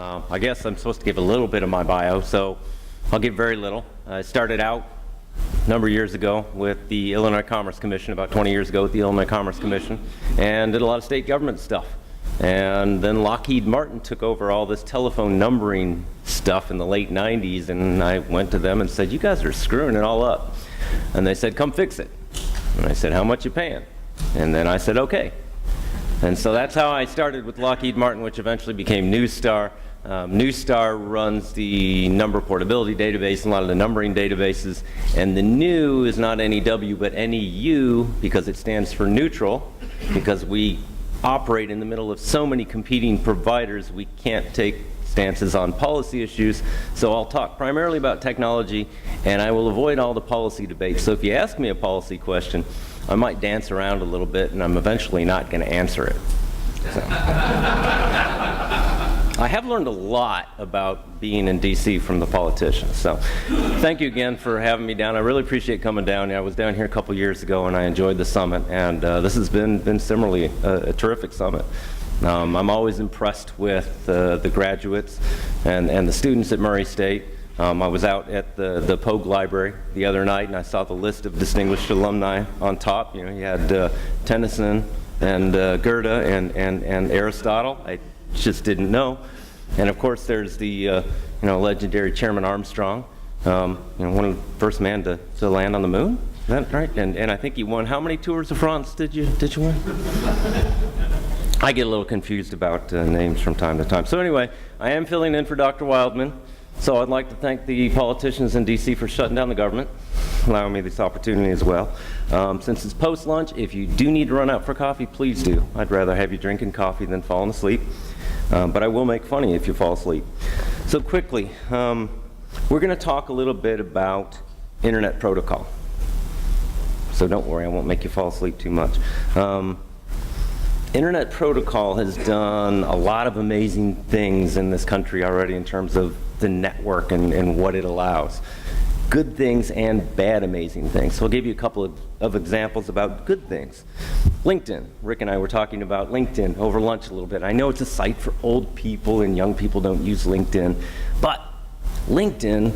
I guess I'm supposed to give a little bit of my bio, so I'll give very little. I started out a number of years ago with the Illinois Commerce Commission, about 20 years ago with the Illinois Commerce Commission, and did a lot of state government stuff. And then Lockheed Martin took over all this telephone numbering stuff in the late 90s, and I went to them and said, you guys are screwing it all up. And they said, come fix it. And I said, how much you paying? And then I said, okay. And so that's how I started with Lockheed Martin, which eventually became Newstar. Newstar runs the number portability database and a lot of the numbering databases. And the new is not NEW, but NEU, because it stands for neutral, because we operate in the middle of so many competing providers, we can't take stances on policy issues. So I'll talk primarily about technology, and I will avoid all the policy debates. So if you ask me a policy question, I might dance around a little bit, and I'm eventually not going to answer it. So. I have learned a lot about being in D.C. from the politicians. So thank you again for having me down. I really appreciate coming down. I was down here a couple years ago, and I enjoyed the summit. And this has been similarly a terrific summit. I'm always impressed with the graduates and the students at Murray State. I was out at the Pogue Library the other night, and I saw the list of distinguished alumni on top. You know, you had Tennyson and Goethe and Aristotle. I just didn't know. And of course, there's the legendary Chairman Armstrong, one of the first man to land on the moon. Is that right? And I think he won. How many Tours de France did you win? I get a little confused about names from time to time. So anyway, I am filling in for Dr. Wildman. So I'd like to thank the politicians in D.C. for shutting down the government, allowing me this opportunity as well. Since it's post-lunch, if you do need to run out for coffee, please do. I'd rather have you drinking coffee than falling asleep. But I will make fun of you if you fall asleep. So quickly, we're going to talk a little bit about Internet protocol. So don't worry, I won't make you fall asleep too much. Internet protocol has done a lot of amazing things in this country already in terms of the network and what it allows. Good things and bad amazing things. So I'll give you a couple of examples about good things. LinkedIn. Rick and I were talking about LinkedIn over lunch a little bit. I know it's a site for old people and young people don't use LinkedIn, but LinkedIn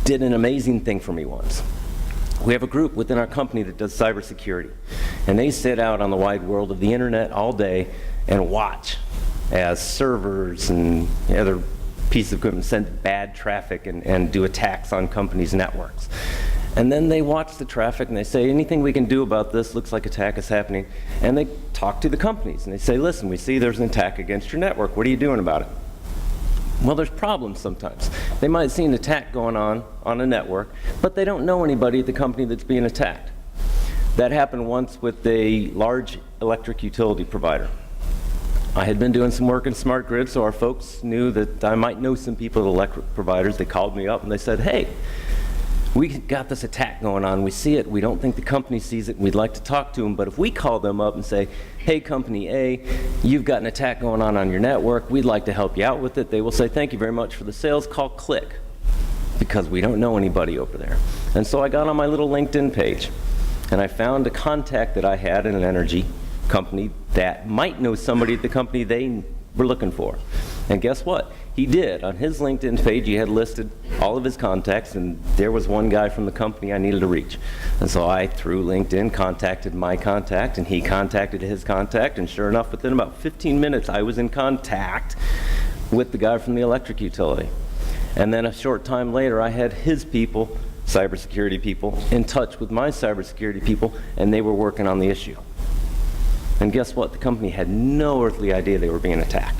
did an amazing thing for me once. We have a group within our company that does cybersecurity, and they sit out on the wide world of the internet all day and watch as servers and other pieces of equipment send bad traffic and do attacks on companies' networks. And then they watch the traffic and they say, anything we can do about this, looks like attack is happening. And they talk to the companies and they say, listen, we see there's an attack against your network. What are you doing about it? Well, there's problems sometimes. They might see an attack going on a network, but they don't know anybody at the company that's being attacked. That happened once with a large electric utility provider. I had been doing some work in smart grid, so our folks knew that I might know some people at electric providers. They called me up and they said, hey, we got this attack going on. We see it. We don't think the company sees it. We'd like to talk to them. But if we call them up and say, hey, company A, you've got an attack going on your network. We'd like to help you out with it. They will say, thank you very much for the sales call. Click. Because we don't know anybody over there. And so I got on my little LinkedIn page, and I found a contact that I had in an energy company that might know somebody at the company they were looking for. And guess what? He did. On his LinkedIn page, he had listed all of his contacts, and there was one guy from the company I needed to reach. And so I, through LinkedIn, contacted my contact, and he contacted his contact, and sure enough, within about 15 minutes, I was in contact with the guy from the electric utility. And then a short time later, I had his people, cybersecurity people, in touch with my cybersecurity people, and they were working on the issue. And guess what? The company had no earthly idea they were being attacked.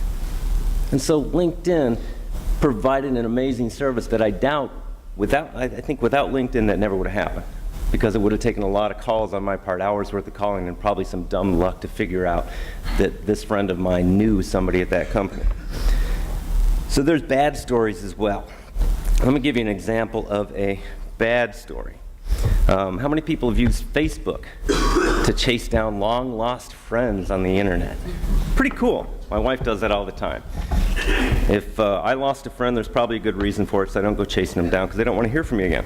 And so LinkedIn provided an amazing service that I doubt, I think without LinkedIn that never would have happened, because it would have taken a lot of calls on my part, hours worth of calling, and probably some dumb luck to figure out that this friend of mine knew somebody at that company. So there's bad stories as well. Let me give you an example of a bad story. How many people have used Facebook to chase down long-lost friends on the internet? Pretty cool. My wife does that all the time. If I lost a friend, there's probably a good reason for it, so I don't go chasing them down because they don't want to hear from me again.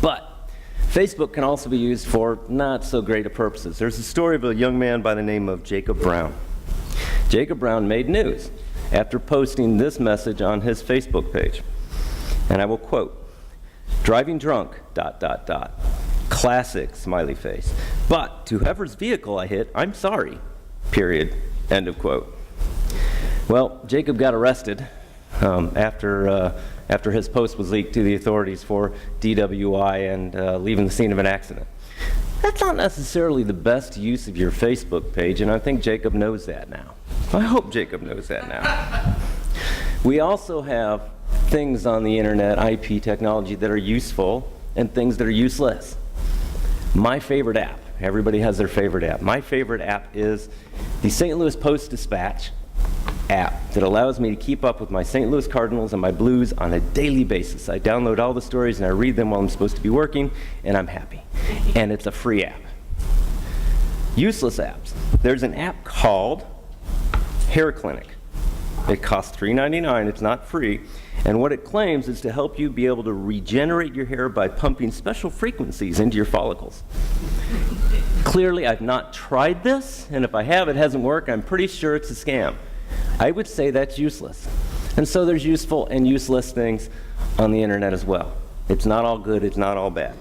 But Facebook can also be used for not so great a purposes. There's a story of a young man by the name of Jacob Brown. Jacob Brown made news. after posting this message on his Facebook page. And I will quote, "Driving drunk, ... Classic smiley face. But to whoever's vehicle I hit, I'm sorry, period." End of quote. Well, Jacob got arrested after his post was leaked to the authorities for DWI and leaving the scene of an accident. That's not necessarily the best use of your Facebook page, and I think Jacob knows that now. I hope Jacob knows that now. We also have things on the internet, IP technology, that are useful and things that are useless. My favorite app, everybody has their favorite app. My favorite app is the St. Louis Post-Dispatch app that allows me to keep up with my St. Louis Cardinals and my Blues on a daily basis. I download all the stories and I read them while I'm supposed to be working, and I'm happy. And it's a free app. Useless apps. There's an app called Hair Clinic. It costs $3.99, it's not free, and what it claims is to help you be able to regenerate your hair by pumping special frequencies into your follicles. Clearly, I've not tried this, and if I have, it hasn't worked. I'm pretty sure it's a scam. I would say that's useless. And so there's useful and useless things on the internet as well. It's not all good, it's not all bad.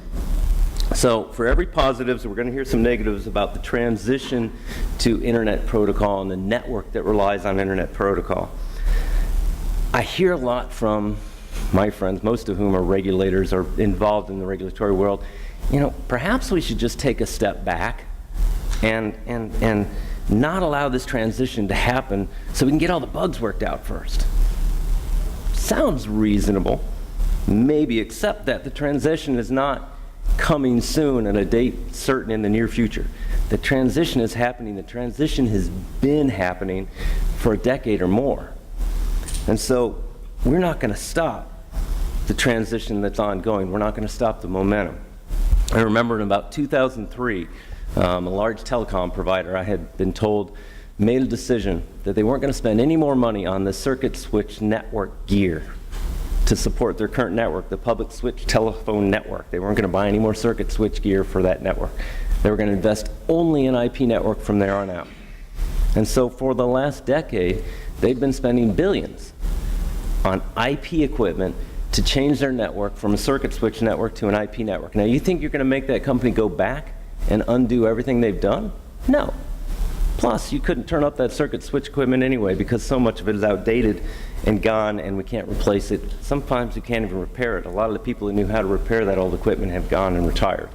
So for every positives, we're going to hear some negatives about the transition to internet protocol and the network that relies on internet protocol. I hear a lot from my friends, most of whom are regulators or involved in the regulatory world. You know, perhaps we should just take a step back and not allow this transition to happen so we can get all the bugs worked out first. Sounds reasonable, maybe, except that the transition is not coming soon at a date certain in the near future. The transition is happening. The transition has been happening for a decade or more. And so we're not going to stop the transition that's ongoing. We're not going to stop the momentum. I remember in about 2003, a large telecom provider, I had been told, made a decision that they weren't going to spend any more money on the circuit switch network gear to support their current network, the public switch telephone network. They weren't going to buy any more circuit switch gear for that network. They were going to invest only in IP network from there on out. And so for the last decade, they've been spending billions on IP equipment to change their network from a circuit switch network to an IP network. Now, you think you're going to make that company go back and undo everything they've done? No. Plus, you couldn't turn up that circuit switch equipment anyway because so much of it is outdated and gone and we can't replace it. Sometimes you can't even repair it. A lot of the people who knew how to repair that old equipment have gone and retired.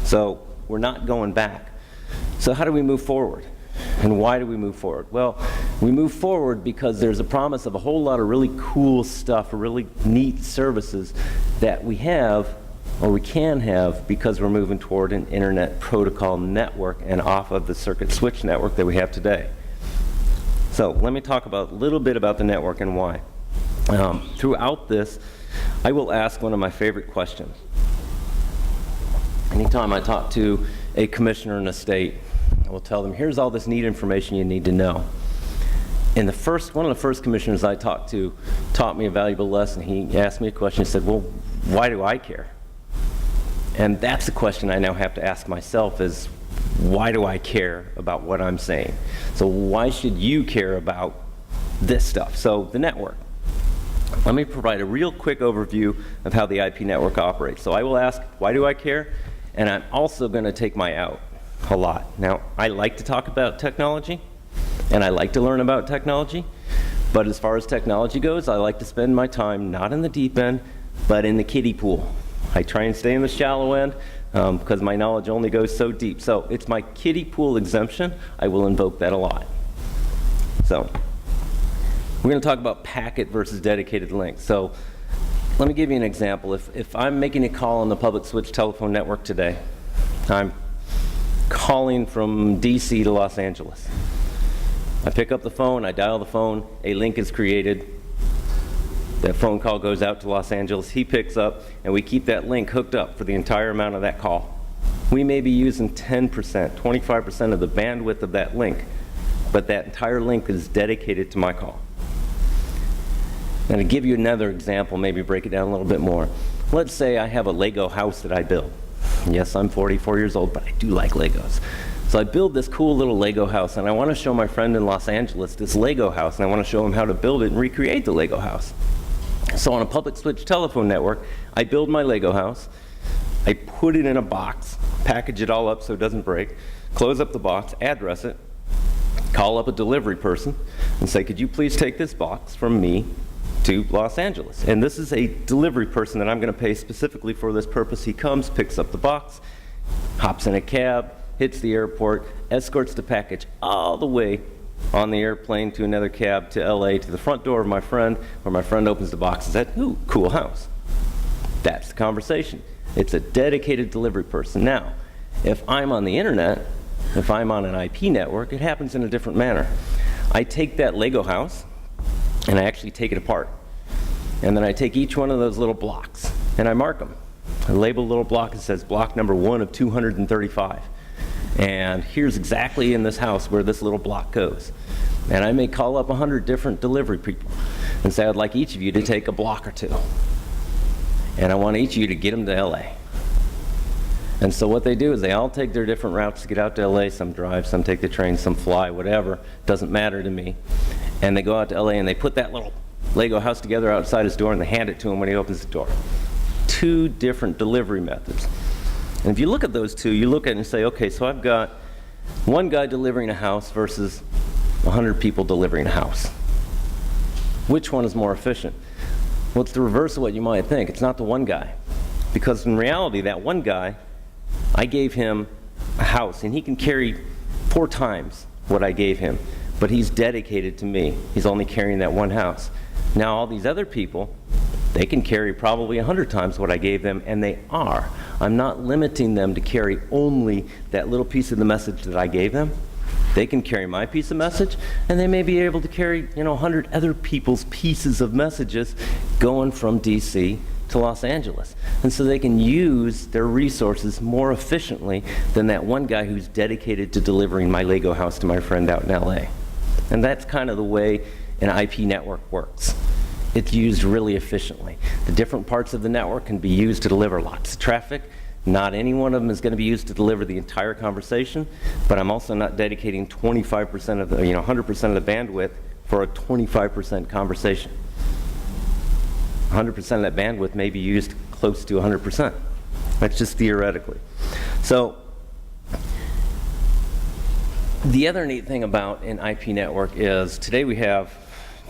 So we're not going back. So how do we move forward? And why do we move forward? Well, we move forward because there's a promise of a whole lot of really cool stuff, really neat services that we have or we can have because we're moving toward an internet protocol network and off of the circuit switch network that we have today. So let me talk a little bit about the network and why. Throughout this, I will ask one of my favorite questions. Anytime I talk to a commissioner in a state, I will tell them, here's all this neat information you need to know. And one of the first commissioners I talked to taught me a valuable lesson. He asked me a question. He said, well, why do I care? And that's the question I now have to ask myself is, why do I care about what I'm saying? So why should you care about this stuff? So the network. Let me provide a real quick overview of how the IP network operates. So I will ask, why do I care? And I'm also going to take my out a lot. Now, I like to talk about technology, and I like to learn about technology, but as far as technology goes, I like to spend my time not in the deep end, but in the kiddie pool. I try and stay in the shallow end because my knowledge only goes so deep. So it's my kiddie pool exemption. I will invoke that a lot. So we're going to talk about packet versus dedicated links. So let me give you an example. If I'm making a call on the public switch telephone network today, I'm calling from DC to Los Angeles. I pick up the phone, I dial the phone, a link is created. That phone call goes out to Los Angeles, he picks up, and we keep that link hooked up for the entire amount of that call. We may be using 10%, 25% of the bandwidth of that link, but that entire link is dedicated to my call. And to give you another example, maybe break it down a little bit more. Let's say I have a Lego house that I build. Yes, I'm 44 years old, but I do like Legos. So I build this cool little Lego house, and I want to show my friend in Los Angeles this Lego house, and I want to show him how to build it and recreate the Lego house. So on a public switch telephone network, I build my Lego house, I put it in a box, package it all up so it doesn't break, close up the box, address it, call up a delivery person, and say, could you please take this box from me to Los Angeles? And this is a delivery person that I'm going to pay specifically for this purpose. He comes, picks up the box, hops in a cab, hits the airport, escorts the package all the way on the airplane to another cab to LA to the front door of my friend, where my friend opens the box and said, ooh, cool house. That's the conversation. It's a dedicated delivery person. Now, if I'm on the internet, if I'm on an IP network, it happens in a different manner. I take that Lego house and I actually take it apart. And then I take each one of those little blocks and I mark them. I label a little block that says block number 1 of 235. And here's exactly in this house where this little block goes. And I may call up 100 different delivery people and say, I'd like each of you to take a block or two. And I want each of you to get them to LA. And so what they do is they all take their different routes to get out to LA. Some drive, some take the train, some fly, whatever. Doesn't matter to me. And they go out to LA and they put that little Lego house together outside his door and they hand it to him when he opens the door. 2 different delivery methods. And if you look at those 2, you look at it and say, okay, so I've got one guy delivering a house versus 100 people delivering a house. Which one is more efficient? Well, it's the reverse of what you might think. It's not the one guy. Because in reality, that one guy, I gave him a house, and he can carry 4 times what I gave him. But he's dedicated to me. He's only carrying that one house. Now, all these other people, they can carry probably 100 times what I gave them, and they are. I'm not limiting them to carry only that little piece of the message that I gave them. They can carry my piece of message, and they may be able to carry, 100 other people's pieces of messages going from DC to Los Angeles. And so they can use their resources more efficiently than that one guy who's dedicated to delivering my Lego house to my friend out in LA. And that's kind of the way an IP network works. It's used really efficiently. The different parts of the network can be used to deliver lots of traffic. Not any one of them is going to be used to deliver the entire conversation, but I'm also not dedicating 25% of the, 100% of the bandwidth for a 25% conversation. 100% of that bandwidth may be used close to 100%. That's just theoretically. So the other neat thing about an IP network is today we have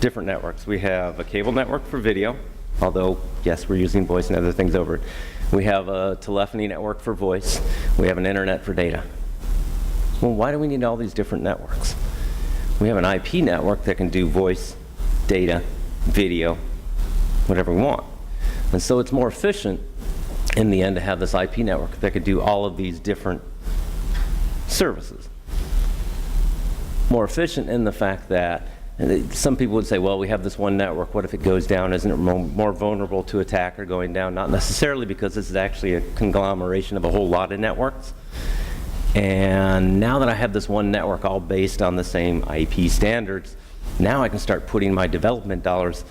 different networks. We have a cable network for video, although, yes, we're using voice and other things over it. We have a telephony network for voice. We have an internet for data. Well, why do we need all these different networks? We have an IP network that can do voice, data, video, whatever we want. And so it's more efficient in the end to have this IP network that could do all of these different services. More efficient in the fact that some people would say, well, we have this one network. What if it goes down? Isn't it more vulnerable to attack or going down? Not necessarily, because this is actually a conglomeration of a whole lot of networks. And now that I have this one network all based on the same IP standards, now I can start putting my development dollars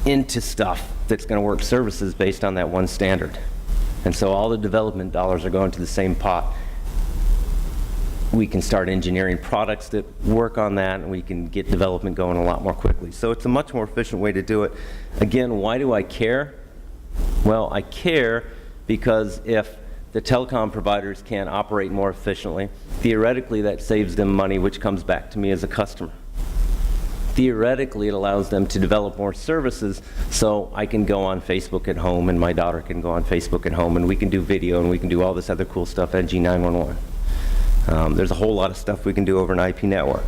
into stuff that's going to work services based on that one standard. And so all the development dollars are going to the same pot. We can start engineering products that work on that, and we can get development going a lot more quickly. So it's a much more efficient way to do it. Again, why do I care? Well, I care because if the telecom providers can operate more efficiently, theoretically that saves them money, which comes back to me as a customer. Theoretically, it allows them to develop more services, so I can go on Facebook at home, and my daughter can go on Facebook at home, and we can do video, and we can do all this other cool stuff, NG911. There's a whole lot of stuff we can do over an IP network.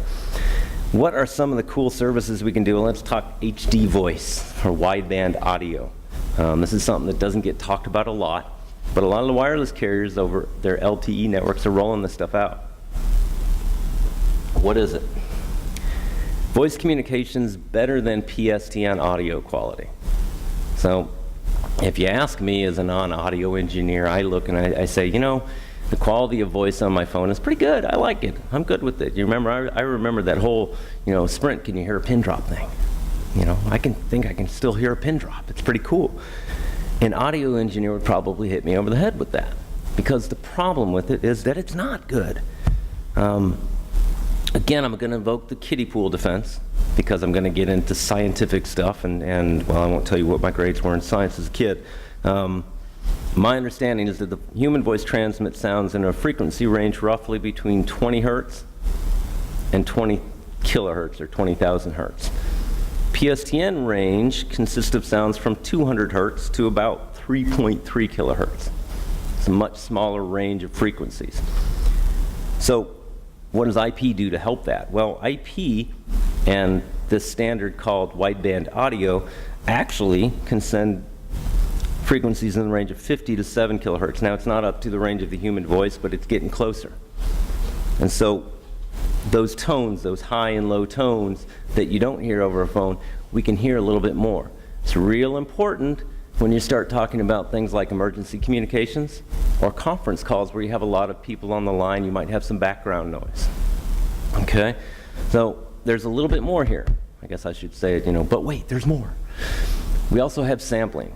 What are some of the cool services we can do? Well, let's talk HD voice or wideband audio. This is something that doesn't get talked about a lot, but a lot of the wireless carriers over their LTE networks are rolling this stuff out. What is it? Voice communications better than PSTN audio quality. So if you ask me as a non-audio engineer, I look and I say, the quality of voice on my phone is pretty good. I like it. I'm good with it. You remember, I remember that whole, Sprint, can you hear a pin drop thing? I can still hear a pin drop. It's pretty cool. An audio engineer would probably hit me over the head with that, because the problem with it is that it's not good. Again, I'm going to invoke the kiddie pool defense because I'm going to get into scientific stuff, and well, I won't tell you what my grades were in science as a kid. My understanding is that the human voice transmits sounds in a frequency range roughly between 20 hertz and 20 kilohertz, or 20,000 hertz. PSTN range consists of sounds from 200 hertz to about 3.3 kilohertz. It's a much smaller range of frequencies. So what does IP do to help that? Well, IP and this standard called wideband audio actually can send frequencies in the range of 50 to 7 kilohertz. Now, it's not up to the range of the human voice, but it's getting closer. And so those tones, those high and low tones that you don't hear over a phone, we can hear a little bit more. It's real important when you start talking about things like emergency communications or conference calls where you have a lot of people on the line. You might have some background noise. Okay? So there's a little bit more here. I guess I should say it, but wait, there's more. We also have sampling.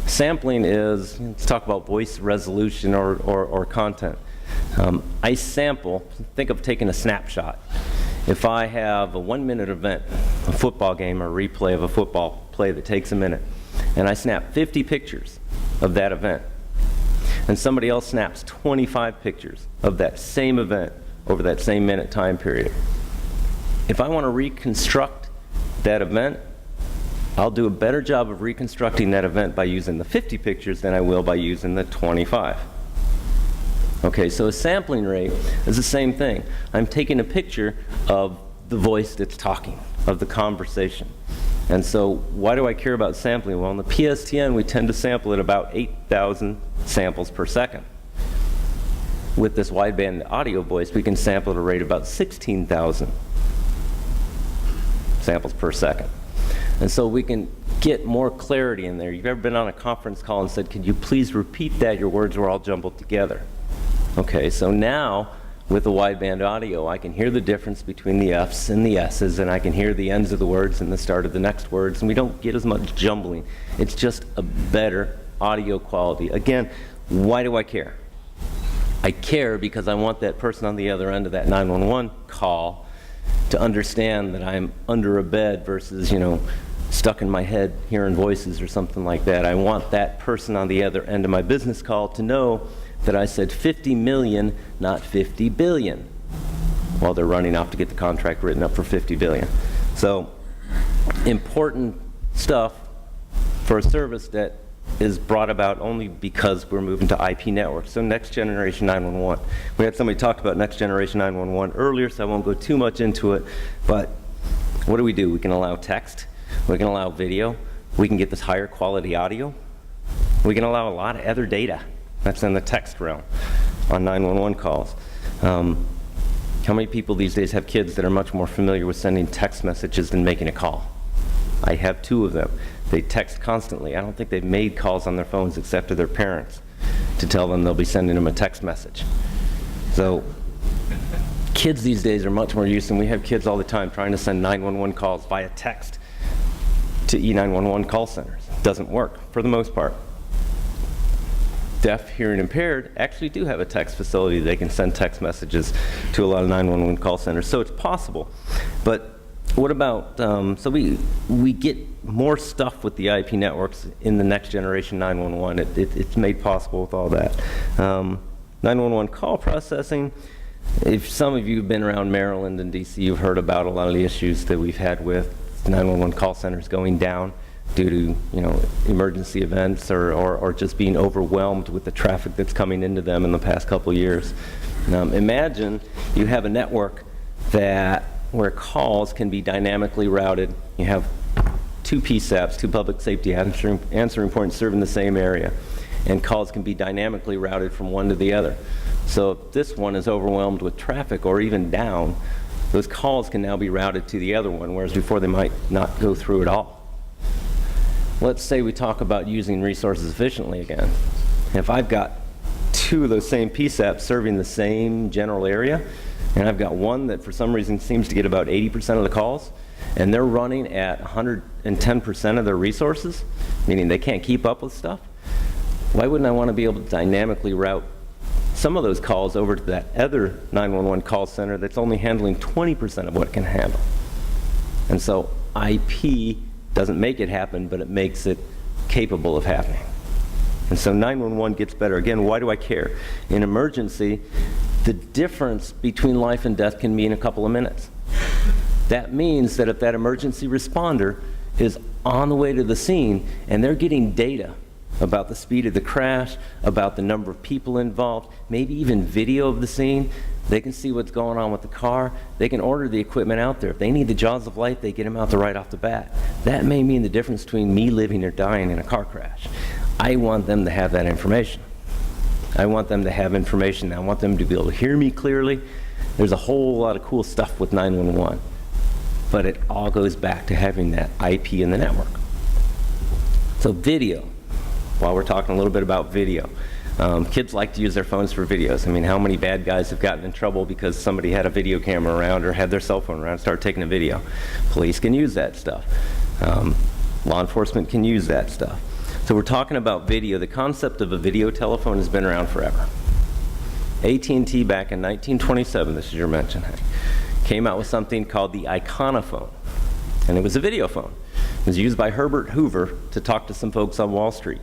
Sampling is, let's talk about voice resolution or content. I sample, think of taking a snapshot. If I have a 1-minute event, a football game or replay of a football play that takes a minute, and I snap 50 pictures of that event, and somebody else snaps 25 pictures of that same event over that same minute time period. If I want to reconstruct that event, I'll do a better job of reconstructing that event by using the 50 pictures than I will by using the 25. Okay, so a sampling rate is the same thing. I'm taking a picture of the voice that's talking, of the conversation. And so why do I care about sampling? Well, in the PSTN, we tend to sample at about 8,000 samples per second. With this wideband audio voice, we can sample at a rate of about 16,000 samples per second. And so we can get more clarity in there. You've ever been on a conference call and said, "Could you please repeat that? Your words were all jumbled together." Okay, so now with the wideband audio, I can hear the difference between the F's and the S's, and I can hear the ends of the words and the start of the next words, and we don't get as much jumbling. It's just a better audio quality. Again, why do I care? I care because I want that person on the other end of that 911 call to understand that I'm under a bed versus, stuck in my head hearing voices or something like that. I want that person on the other end of my business call to know that I said 50 million, not 50 billion, while they're running off to get the contract written up for 50 billion. So, important stuff for a service that is brought about only because we're moving to IP networks. So next generation 911. We had somebody talk about next generation 911 earlier, so I won't go too much into it, but what do? We can allow text, we can allow video, we can get this higher quality audio, we can allow a lot of other data. That's in the text realm on 911 calls. How many people these days have kids that are much more familiar with sending text messages than making a call? I have 2 of them. They text constantly. I don't think they've made calls on their phones except to their parents to tell them they'll be sending them a text message. So kids these days are much more used, and we have kids all the time trying to send 911 calls via text to E911 call centers. It doesn't work for the most part. Deaf, hearing impaired actually do have a text facility. They can send text messages to a lot of 911 call centers, so it's possible. But what about, so we get more stuff with the IP networks in the next generation 911. It's made possible with all that. 911 call processing, if some of you have been around Maryland and DC, you've heard about a lot of the issues that we've had with 911 call centers going down due to emergency events or just being overwhelmed with the traffic that's coming into them in the past couple of years. Imagine you have a network where calls can be dynamically routed. You have 2 PSAPs, 2 public safety answering points serving the same area, and calls can be dynamically routed from one to the other. So if this one is overwhelmed with traffic or even down, those calls can now be routed to the other one, whereas before they might not go through at all. Let's say we talk about using resources efficiently again. If I've got 2 of those same PSAPs serving the same general area, and I've got one that for some reason seems to get about 80% of the calls, and they're running at 110% of their resources, meaning they can't keep up with stuff, why wouldn't I want to be able to dynamically route some of those calls over to that other 911 call center that's only handling 20% of what it can handle. And so IP doesn't make it happen, but it makes it capable of happening. And so 911 gets better. Again, why do I care? In emergency, the difference between life and death can mean a couple of minutes. That means that if that emergency responder is on the way to the scene and they're getting data about the speed of the crash, about the number of people involved, maybe even video of the scene, they can see what's going on with the car. They can order the equipment out there. If they need the jaws of life, they get them out there right off the bat. That may mean the difference between me living or dying in a car crash. I want them to have that information. I want them to have information. I want them to be able to hear me clearly. There's a whole lot of cool stuff with 911. But it all goes back to having that IP in the network. So video, while we're talking a little bit about video. Kids like to use their phones for videos. I mean, how many bad guys have gotten in trouble because somebody had a video camera around or had their cell phone around and started taking a video? Police can use that stuff. Law enforcement can use that stuff. So we're talking about video. The concept of a video telephone has been around forever. AT&T back in 1927, this is your mention, Hank, came out with something called the iconophone. And it was a video phone. It was used by Herbert Hoover to talk to some folks on Wall Street.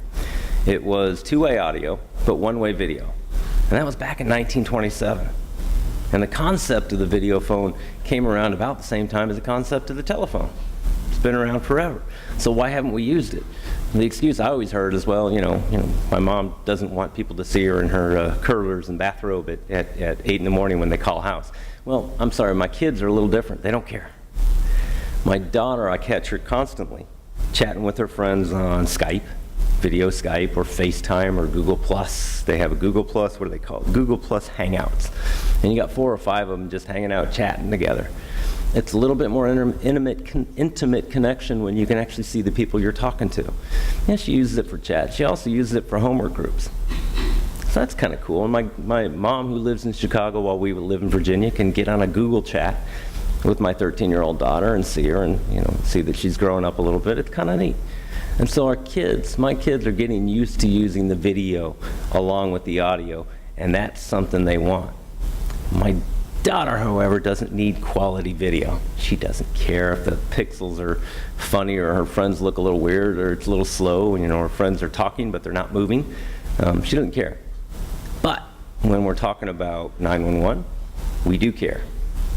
It was two-way audio, but one-way video. And that was back in 1927. And the concept of the video phone came around about the same time as the concept of the telephone. It's been around forever. So why haven't we used it? The excuse I always heard is, well, you know, my mom doesn't want people to see her in her curlers and bathrobe at 8 in the morning when they call house. Well, I'm sorry, my kids are a little different. They don't care. My daughter, I catch her constantly chatting with her friends on Skype, video Skype, or FaceTime, or Google Plus. They have a Google Plus, what do they call it? Google Plus Hangouts. And you got 4 or 5 of them just hanging out, chatting together. It's a little bit more intimate connection when you can actually see the people you're talking to. Yeah, she uses it for chat. She also uses it for homework groups. So that's kind of cool. And my mom, who lives in Chicago while we live in Virginia, can get on a Google chat with my 13-year-old daughter and see her and see that she's growing up a little bit. It's kind of neat. And so my kids are getting used to using the video along with the audio, and that's something they want. My daughter, however, doesn't need quality video. She doesn't care if the pixels are funny or her friends look a little weird or it's a little slow and her friends are talking but they're not moving. She doesn't care. But when we're talking about 911, we do care.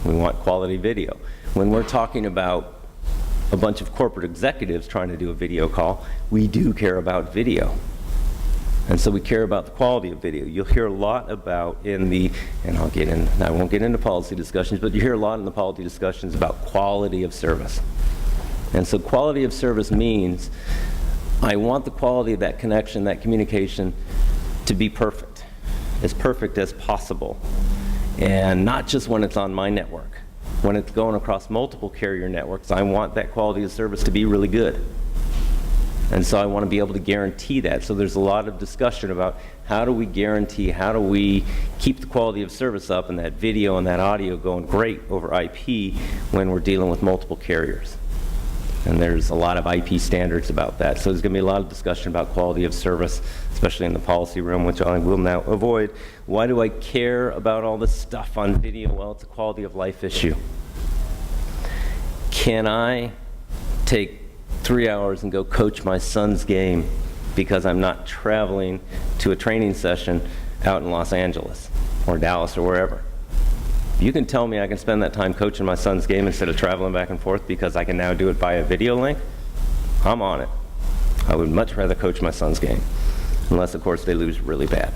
We want quality video. When we're talking about a bunch of corporate executives trying to do a video call, we do care about video. And so we care about the quality of video. You'll hear a lot about I won't get into policy discussions, but you hear a lot in the policy discussions about quality of service. And so quality of service means I want the quality of that connection, that communication, to be perfect as possible. And not just when it's on my network. When it's going across multiple carrier networks, I want that quality of service to be really good. And so I want to be able to guarantee that. So there's a lot of discussion about how do we keep the quality of service up and that video and that audio going great over IP when we're dealing with multiple carriers. And there's a lot of IP standards about that. So there's going to be a lot of discussion about quality of service, especially in the policy room, which I will now avoid. Why do I care about all this stuff on video? Well, it's a quality of life issue. Can I take 3 hours and go coach my son's game because I'm not traveling to a training session out in Los Angeles or Dallas or wherever? You can tell me I can spend that time coaching my son's game instead of traveling back and forth because I can now do it via video link. I'm on it. I would much rather coach my son's game, unless of course they lose really bad.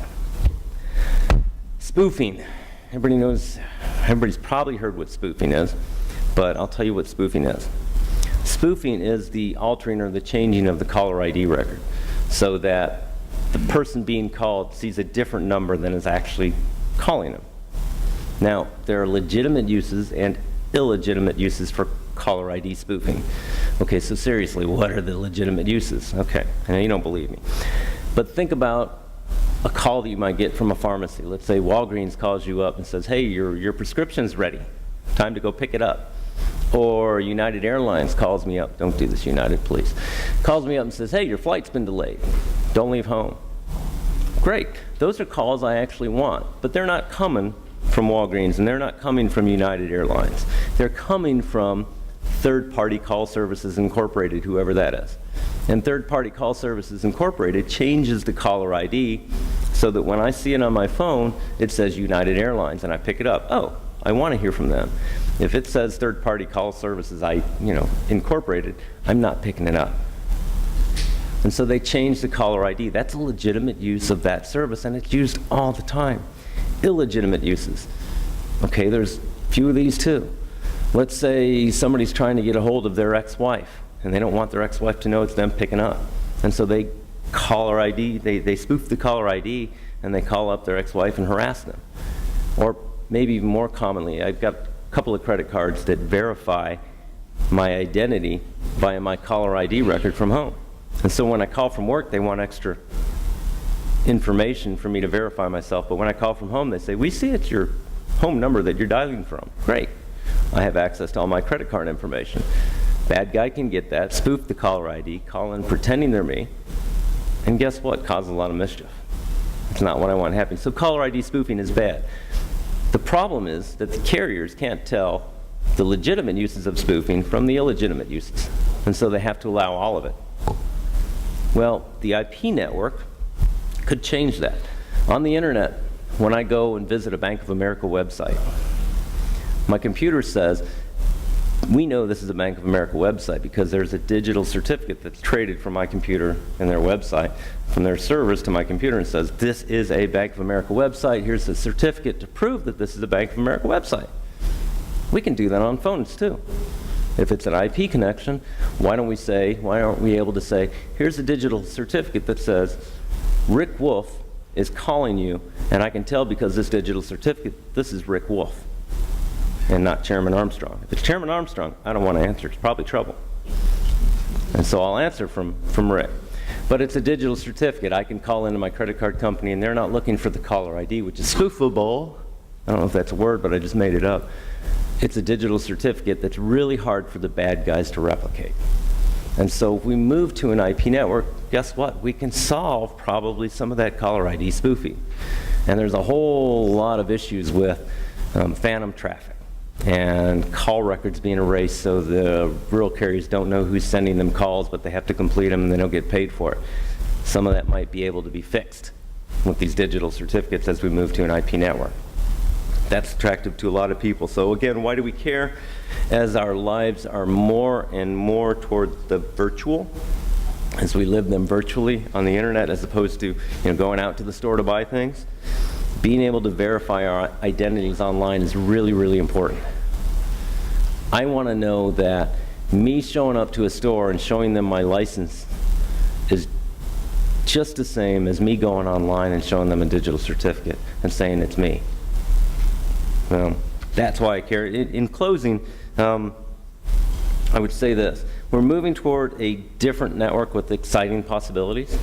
Spoofing. Everybody's probably heard what spoofing is, but I'll tell you what spoofing is. Spoofing is the altering or the changing of the caller ID record so that the person being called sees a different number than is actually calling them. Now, there are legitimate uses and illegitimate uses for caller ID spoofing. Okay, so seriously, what are the legitimate uses? Okay, I know you don't believe me. But think about a call that you might get from a pharmacy. Let's say Walgreens calls you up and says, hey, your prescription's ready. Time to go pick it up. Or United Airlines calls me up. Don't do this, United, please. Calls me up and says, hey, your flight's been delayed. Don't leave home. great. Those are calls I actually want, but they're not coming from Walgreens, and they're not coming from United Airlines. They're coming from Third-Party Call Services Incorporated, whoever that is. And Third-Party Call Services Incorporated changes the caller ID so that when I see it on my phone, it says United Airlines, and I pick it up. Oh, I want to hear from them. If it says Third-Party Call Services Incorporated, I'm not picking it up. And so they changed the caller ID. That's a legitimate use of that service, and it's used all the time. Illegitimate uses. Okay, there's a few of these too. Let's say somebody's trying to get a hold of their ex-wife, and they don't want their ex-wife to know it's them picking up. And so they caller ID, they spoof the caller ID, and they call up their ex-wife and harass them. Or maybe even more commonly, I've got a couple of credit cards that verify my identity via my caller ID record from home. And so when I call from work, they want extra information for me to verify myself. But when I call from home, they say, we see it's your home number that you're dialing from. Great. I have access to all my credit card information. Bad guy can get that, spoof the caller ID, call in pretending they're me, and guess what? Cause a lot of mischief. It's not what I want happening. So caller ID spoofing is bad. The problem is that the carriers can't tell the legitimate uses of spoofing from the illegitimate uses. And so they have to allow all of it. Well, the IP network could change that. On the internet, when I go and visit a Bank of America website, my computer says, we know this is a Bank of America website because there's a digital certificate that's traded from my computer and their website, from their servers to my computer, and says, this is a Bank of America website. Here's a certificate to prove that this is a Bank of America website. We can do that on phones too. If it's an IP connection, why aren't we able to say, here's a digital certificate that says, Rick Wolf is calling you, and I can tell because this digital certificate, this is Rick Wolf, and not Chairman Armstrong. If it's Chairman Armstrong, I don't want to answer. It's probably trouble. And so I'll answer from Rick. But it's a digital certificate. I can call into my credit card company, and they're not looking for the caller ID, which is spoofable. I don't know if that's a word, but I just made it up. It's a digital certificate that's really hard for the bad guys to replicate. And so if we move to an IP network, guess what? We can solve probably some of that caller ID spoofing. And there's a whole lot of issues with phantom traffic and call records being erased so the rural carriers don't know who's sending them calls, but they have to complete them and they don't get paid for it. Some of that might be able to be fixed with these digital certificates as we move to an IP network. That's attractive to a lot of people. So again, why do we care? As our lives are more and more toward the virtual, as we live them virtually on the internet as opposed to going out to the store to buy things, being able to verify our identities online is really, really important. I want to know that me showing up to a store and showing them my license is just the same as me going online and showing them a digital certificate and saying it's me. That's why I care. In closing, I would say this. We're moving toward a different network with exciting possibilities.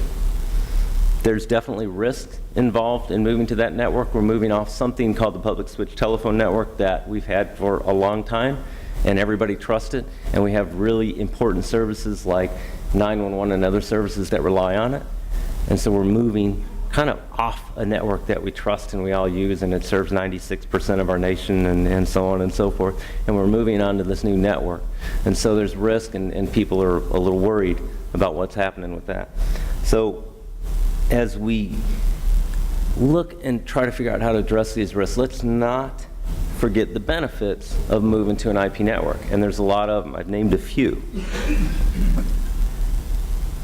There's definitely risk involved in moving to that network. We're moving off something called the public switch telephone network that we've had for a long time, and everybody trusts it. And we have really important services like 911 and other services that rely on it. And so we're moving kind of off a network that we trust and we all use, and it serves 96% of our nation and so on and so forth. And we're moving on to this new network. And so there's risk, and people are a little worried about what's happening with that. So as we look and try to figure out how to address these risks, let's not forget the benefits of moving to an IP network. And there's a lot of them. I've named a few.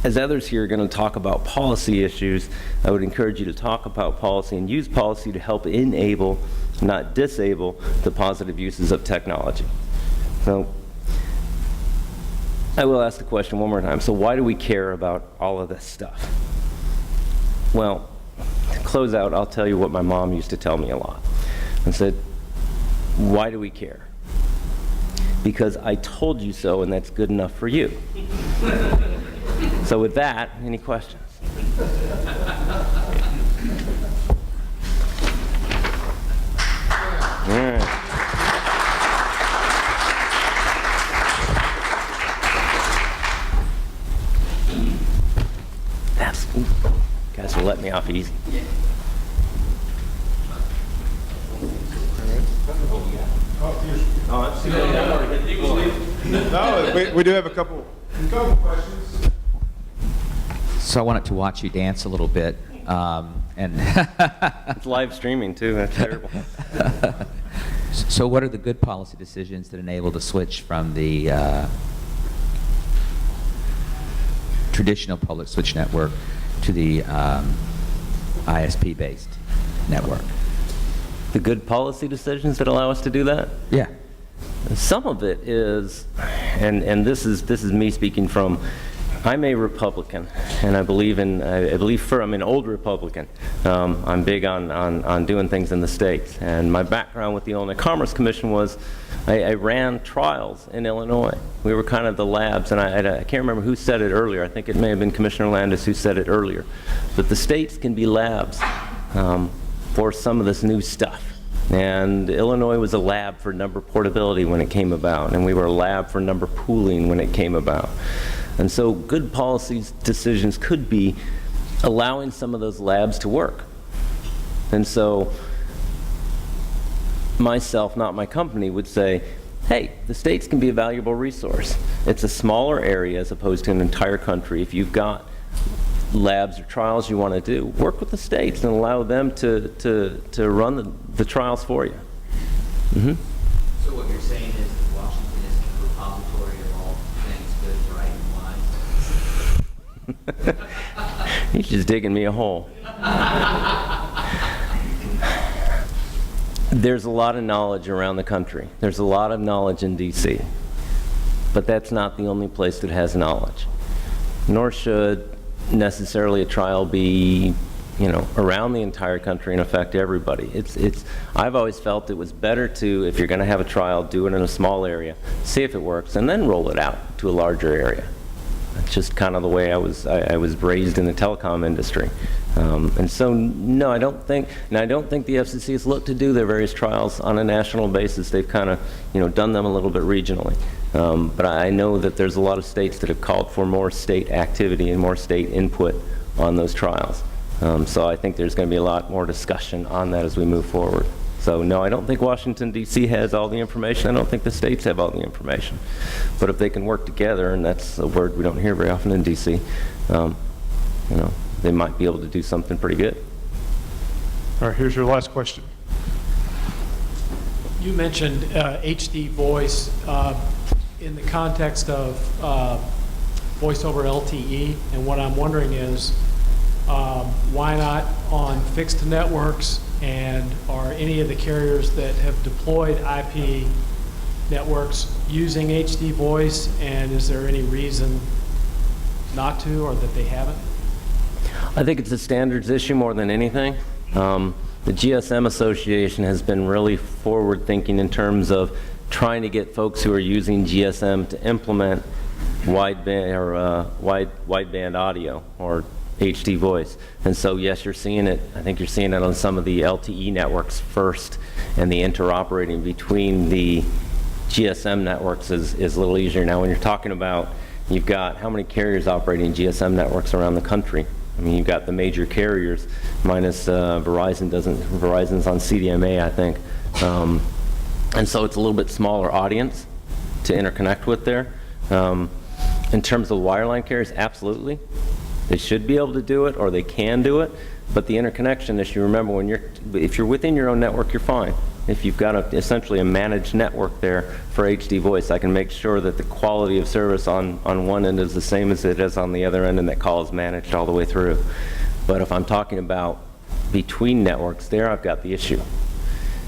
As others here are going to talk about policy issues, I would encourage you to talk about policy and use policy to help enable, not disable, the positive uses of technology. So I will ask the question one more time. So why do we care about all of this stuff? Well, to close out, I'll tell you what my mom used to tell me a lot. And said, why do we care? Because I told you so, and that's good enough for you. So with that, any questions? All right. That's Guys will let me off easy. No, we do have a couple questions. So I wanted to watch you dance a little bit, and It's live streaming too, that's terrible. so what are the good policy decisions that enable the switch from the traditional public switch network to the ISP-based network? The good policy decisions that allow us to do that? Yeah. Some of it is, and this is me speaking from, I'm a Republican, and I believe I'm an old Republican. I'm big on doing things in the states, and my background with the Illinois Commerce Commission was I ran trials in Illinois. We were kind of the labs, and I can't remember who said it earlier. I think it may have been Commissioner Landis who said it earlier. But the states can be labs for some of this new stuff. And Illinois was a lab for number portability when it came about, and we were a lab for number pooling when it came about. And so good policy decisions could be allowing some of those labs to work. And so myself, not my company, would say, hey, the states can be a valuable resource. It's a smaller area as opposed to an entire country. If you've got labs or trials you want to do, work with the states and allow them to run the trials for you. Mm-hmm. So what you're saying is that Washington is the repository of all things good, right, and wise? He's just digging me a hole. There's a lot of knowledge around the country. There's a lot of knowledge in D.C., but that's not the only place that has knowledge. Nor should necessarily a trial be, around the entire country and affect everybody. I've always felt it was better to, if you're going to have a trial, do it in a small area, see if it works, and then roll it out to a larger area. That's just kind of the way I was raised in the telecom industry. And so, no, I don't think the FCC has looked to do their various trials on a national basis. They've kind of, done them a little bit regionally. But I know that there's a lot of states that have called for more state activity and more state input on those trials. So I think there's going to be a lot more discussion on that as we move forward. So no, I don't think Washington, D.C. has all the information. I don't think the states have all the information. But if they can work together, and that's a word we don't hear very often in D.C., they might be able to do something pretty good. All right, here's your last question. You mentioned HD voice in the context of voice over LTE, and what I'm wondering is why not on fixed networks, and are any of the carriers that have deployed IP networks using HD voice, and is there any reason not to, or that they haven't? I think it's a standards issue more than anything. The GSM Association has been really forward-thinking in terms of trying to get folks who are using GSM to implement wideband audio or HD voice. And so, yes, you're seeing it. I think you're seeing it on some of the LTE networks first, and the interoperating between the GSM networks is a little easier. Now, when you're talking about, you've got how many carriers operating GSM networks around the country? I mean, you've got the major carriers, minus Verizon's on CDMA, I think. And so it's a little bit smaller audience to interconnect with there. In terms of wireline carriers, absolutely. They should be able to do it, or they can do it. But the interconnection issue, remember, if you're within your own network, you're fine. If you've got essentially a managed network there for HD voice, I can make sure that the quality of service on one end is the same as it is on the other end, and that call is managed all the way through. But if I'm talking about between networks, there I've got the issue.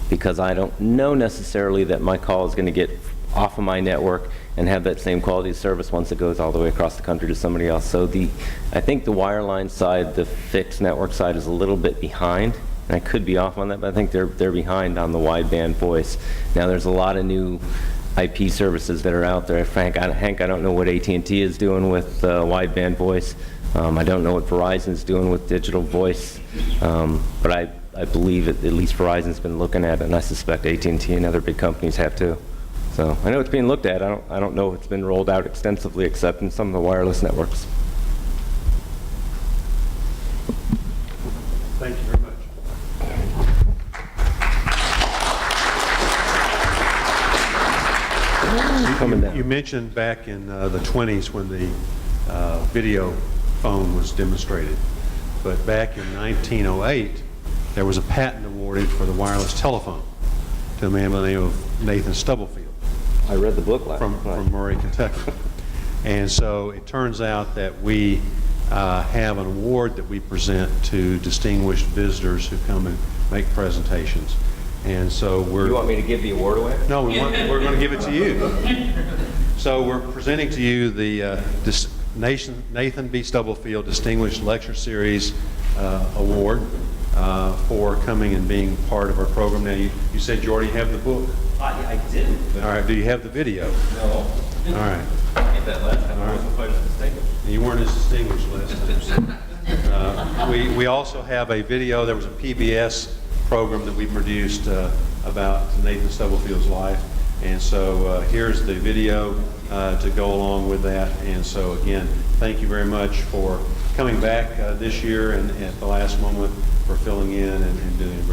Because I don't know necessarily that my call is going to get off of my network and have that same quality of service once it goes all the way across the country to somebody else. So I think the wireline side, the fixed network side, is a little bit behind. And I could be off on that, but I think they're behind on the wideband voice. Now, there's a lot of new IP services that are out there. Hank, I don't know what AT&T is doing with wideband voice. I don't know what Verizon's doing with digital voice. But I believe at least Verizon's been looking at it, and I suspect AT&T and other big companies have too. So I know it's being looked at. I don't know if it's been rolled out extensively, except in some of the wireless networks. mentioned back in the 20s when the video phone was demonstrated. But back in 1908, there was a patent awarded for the wireless telephone to a man by the name of Nathan Stubblefield I read the book last from Murray, Kentucky. And so it turns out that we have an award that we present to distinguished visitors who come and make presentations. And so we're... You want me to give the award away? No, we're going to give it to you. So we're presenting to you the Nathan B. Stubblefield Distinguished Lecture Series Award for coming and being part of our program. Now, you said you already have the book. I didn't. All right, do you have the video? No. All right. I did that last time. All right. I wasn't quite as distinguished. You weren't as distinguished last time. We also have a video. There was a PBS program that we produced about Nathan Stubblefield's life. And so here's the video to go along with that. And so again, thank you very much for coming back this year and at the last moment for filling in and doing